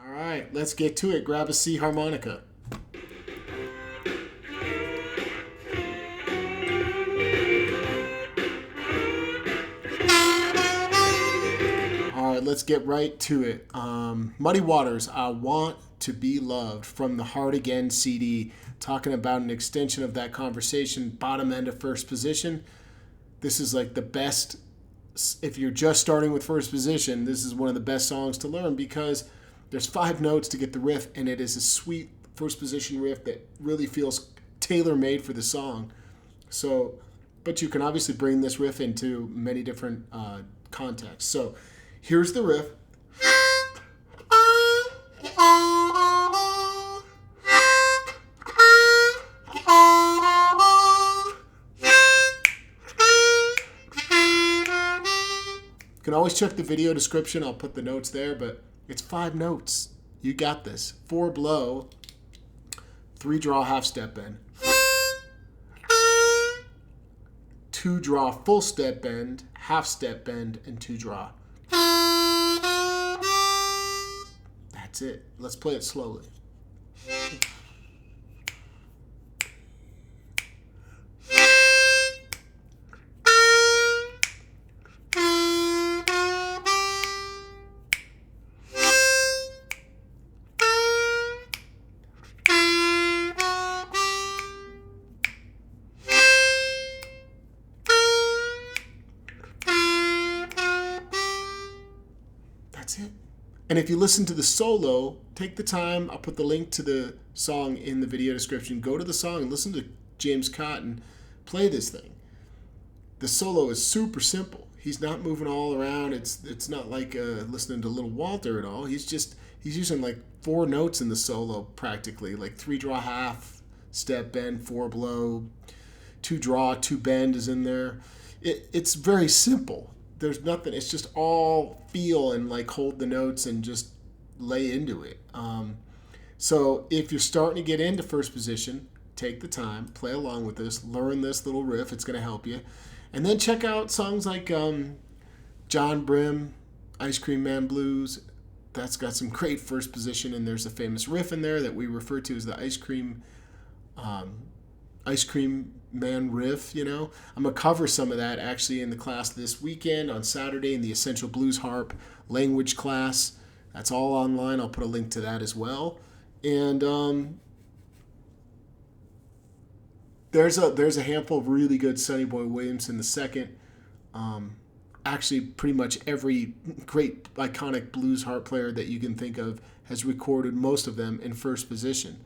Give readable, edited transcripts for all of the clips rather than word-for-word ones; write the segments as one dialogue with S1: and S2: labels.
S1: All right, let's get to it. Grab a C harmonica. All right, let's get right to it. Muddy Waters, I Want to Be Loved from the Hard Again CD, talking about an extension of that conversation, bottom end of first position. This is like the best, if you're just starting with first position, this is one of the best songs to learn because there's 5 notes to get the riff, and it is a sweet first position riff that really feels tailor-made for the song. So, but you can obviously bring this riff into many different contexts. So here's the riff. You can always check the video description. I'll put the notes there, but it's 5 notes. You got this. 4 blow, 3 draw half step bend, 2 draw full step bend, half step bend, and 2 draw. That's it. Let's play it slowly. That's it. And if you listen to the solo, take the time. I'll put the link to the song in the video description. Go to the song and listen to James Cotton play this thing. The solo is super simple. He's not moving all around. It's not like listening to Little Walter at all. He's using like 4 notes in the solo practically, like 3 draw half step bend, 4 blow, 2 draw, 2 bend is in there. It's very simple. There's nothing. It's just all feel and like hold the notes and just lay into it. So if you're starting to get into first position, take the time, play along with this, learn this little riff. It's going to help you. And then check out songs like John Brim, Ice Cream Man Blues. That's got some great first position, and there's a famous riff in there that we refer to as the Ice Cream Man riff. You know, I'm gonna cover some of that actually in the class this weekend on Saturday in the Essential Blues Harp language class. That's all online. I'll put a link to that as well. And there's a handful of really good Sonny Boy Williamson II. Actually, pretty much every great iconic blues harp player that you can think of has recorded most of them in first position.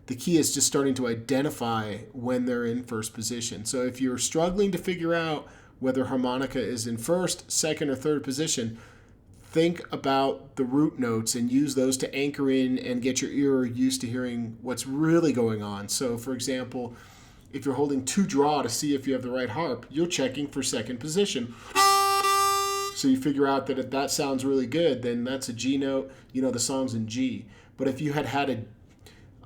S1: The key is just starting to identify when they're in first position. So if you're struggling to figure out whether harmonica is in first, second, or third position, think about the root notes and use those to anchor in and get your ear used to hearing what's really going on. So for example, if you're holding 2 draw to see if you have the right harp, you're checking for second position. So you figure out that if that sounds really good, then that's a G note. You know the song's in G. But if you had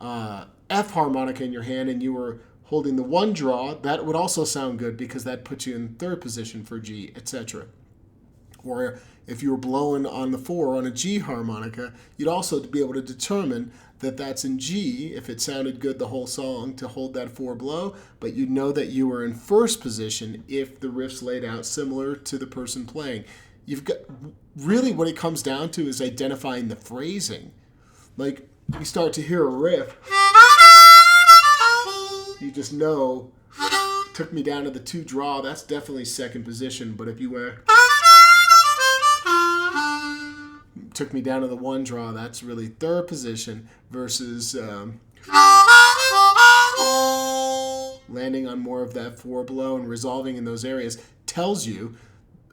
S1: a F harmonica in your hand and you were holding the 1 draw, that would also sound good because that puts you in third position for G, etc. Or if you were blowing on the 4 on a G harmonica, you'd also be able to determine that that's in G if it sounded good the whole song to hold that 4 blow, but you'd know that you were in first position if the riff's laid out similar to the person playing. You've got really what it comes down to is identifying the phrasing. Like you start to hear a riff, you just know, took me down to the 2 draw, that's definitely second position, but if you went, took me down to the 1 draw, that's really third position versus landing on more of that 4 blow and resolving in those areas tells you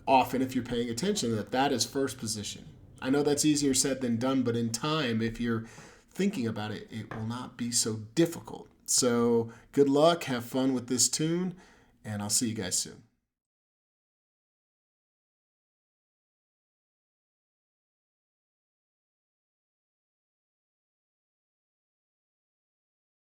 S1: often, if you're paying attention, that that is first position. I know that's easier said than done, but in time, if you're thinking about it, it will not be so difficult. So good luck, have fun with this tune, and I'll see you guys soon.